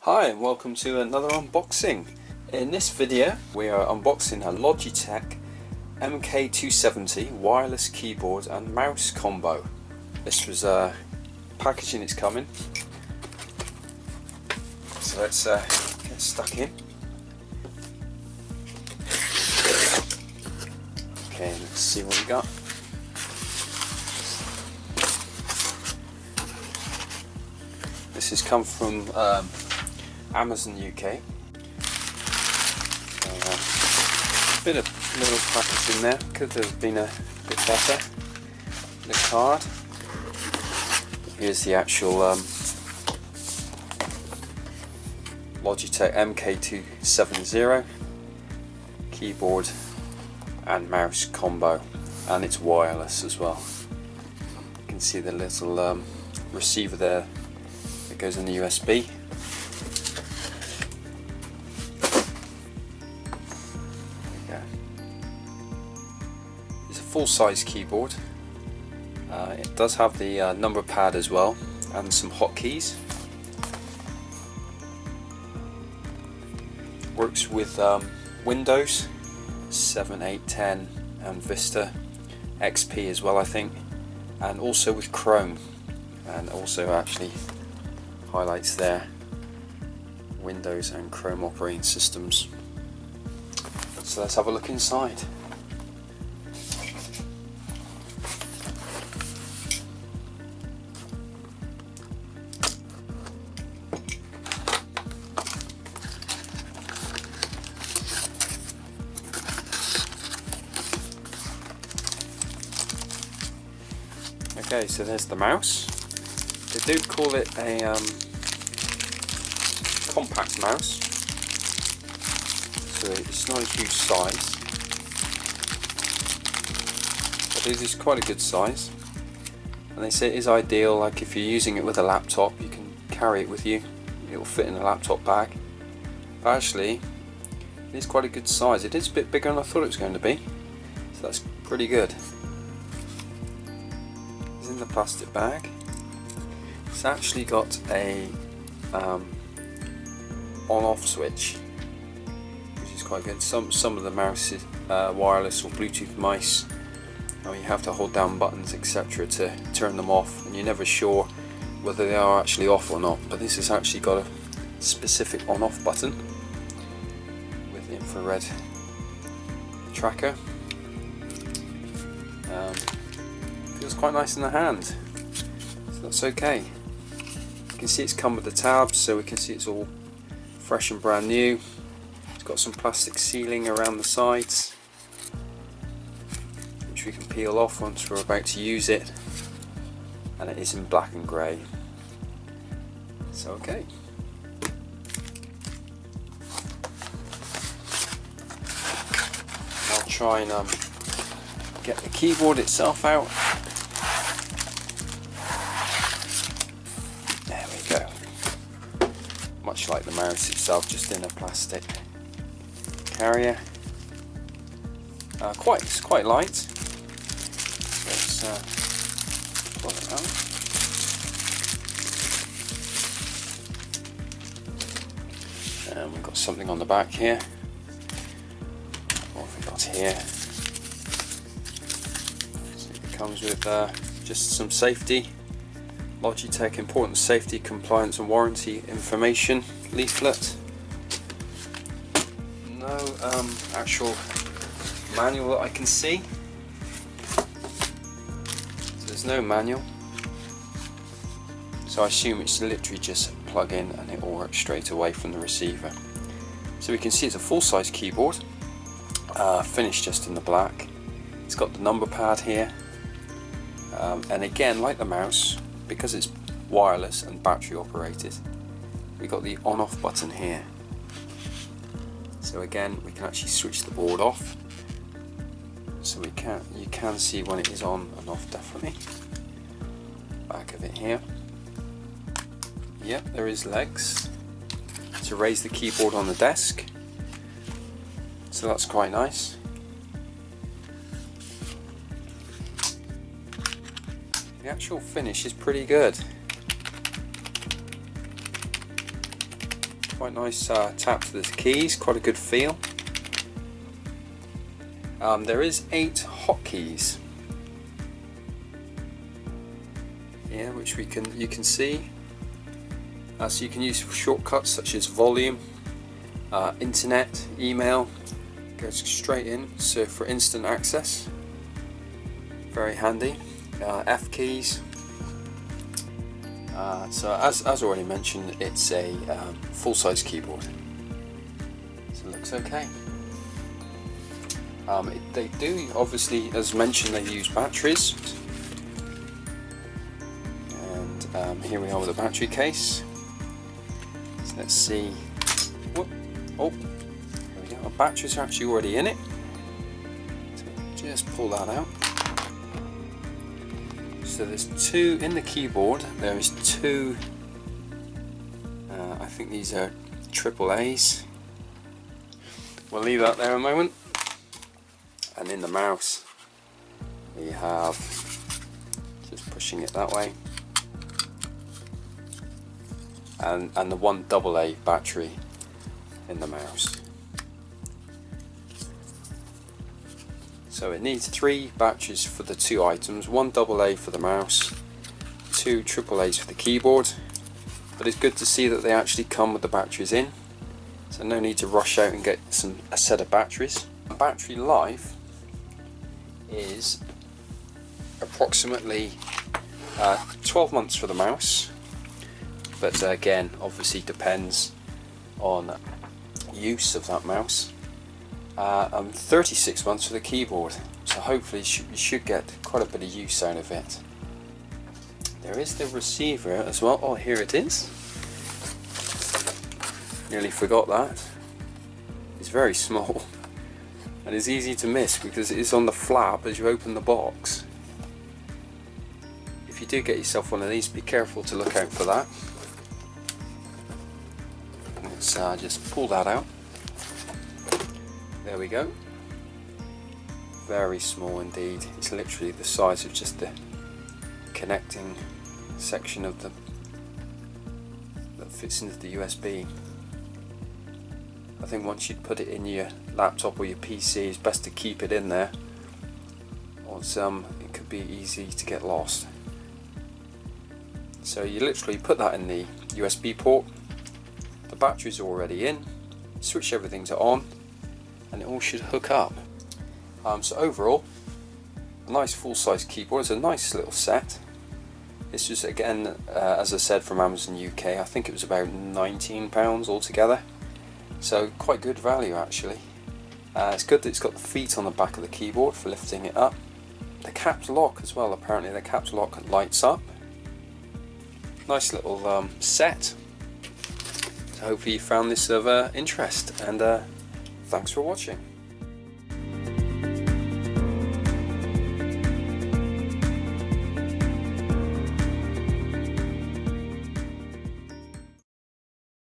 Hi and welcome to another unboxing. In this video we are unboxing a Logitech MK270 wireless keyboard and mouse combo. This was packaging it's coming. So let's get stuck in. Okay, let's see what we got. This has come from Amazon UK. Bit of little package in there, could have been a bit better. The card. Here's the actual Logitech MK270 keyboard and mouse combo, and it's wireless as well. You can see the little receiver there that goes in the USB. It's a full-size keyboard. It does have the number pad as well and some hotkeys. Works with Windows 7, 8, 10 and Vista XP as well, I think, and also with Chrome, and also actually highlights there Windows and Chrome operating systems. So let's have a look inside. Okay, so there's the mouse. They do call it a compact mouse, so it's not a huge size, but it is quite a good size. And they say it is ideal, like if you're using it with a laptop, you can carry it with you. It will fit in a laptop bag. But actually, it is quite a good size. It is a bit bigger than I thought it was going to be, so that's pretty good. In the plastic bag, it's actually got a on-off switch, which is quite good. Some of the mouses, wireless or Bluetooth mice, you have to hold down buttons etc. to turn them off, and you're never sure whether they are actually off or not. But this has actually got a specific on-off button with infrared tracker. Feels quite nice in the hand, so that's okay. You can see it's come with the tabs, so we can see it's all fresh and brand new. It's got some plastic sealing around the sides, which we can peel off once we're about to use it, and it is in black and grey. So okay. I'll try and get the keyboard itself out. There we go. Much like the mouse itself, just in a plastic carrier. It's quite light. Let's pull it out. And we've got something on the back here. What have we got here? Comes with just some safety, Logitech important safety, compliance and warranty information leaflet. No actual manual that I can see, so there's no manual, so I assume it's literally just plug in and it will work straight away from the receiver. So we can see it's a full-size keyboard, finished just in the black. It's got the number pad here. And again, like the mouse, because it's wireless and battery operated, we got the on-off button here. So again, we can actually switch the board off. So you can see when it is on and off, definitely. Back of it here. Yep, there is legs to raise the keyboard on the desk. So that's quite nice. The actual finish is pretty good. quite nice tap to the keys, quite a good feel. There is 8 hotkeys. Yeah, which you can see. So you can use shortcuts such as volume, internet, email. Goes straight in, so for instant access. Very handy. F keys. So as already mentioned, it's a full-size keyboard. So it looks okay. They do, obviously, as mentioned, they use batteries. And here we are with the battery case. So let's see. Whoop. Oh, here we go. Our batteries are actually already in it. So just pull that out. So there's 2 in the keyboard. There is 2. I think these are AAAs. We'll leave that there a moment. And in the mouse, we have, just pushing it that way, and the 1 AA battery in the mouse. So it needs 3 batteries for the 2 items, 1 AA for the mouse, 2 AAAs for the keyboard. But it's good to see that they actually come with the batteries in, so no need to rush out and get a set of batteries. Battery life is approximately 12 months for the mouse, but again, obviously depends on use of that mouse. 36 months for the keyboard, so hopefully you should get quite a bit of use out of it. There is the receiver as well. Oh, here it is. Nearly forgot that. It's very small and it's easy to miss because it is on the flap as you open the box. If you do get yourself one of these, be careful to look out for that. Let's just pull that out. There we go. Very small indeed. It's literally the size of just the connecting section of the that fits into the USB. I think once you'd put it in your laptop or your PC, it's best to keep it in there, or it could be easy to get lost. So you literally put that in the USB port, the battery's already in, switch everything to on, and it all should hook up. So overall, a nice full-size keyboard. It's a nice little set. This was, again, as I said, from Amazon UK. I think it was about £19 altogether. So quite good value actually. It's good that it's got the feet on the back of the keyboard for lifting it up. The caps lock as well, apparently the caps lock lights up. Nice little set. So hopefully you found this of interest, and thanks for watching.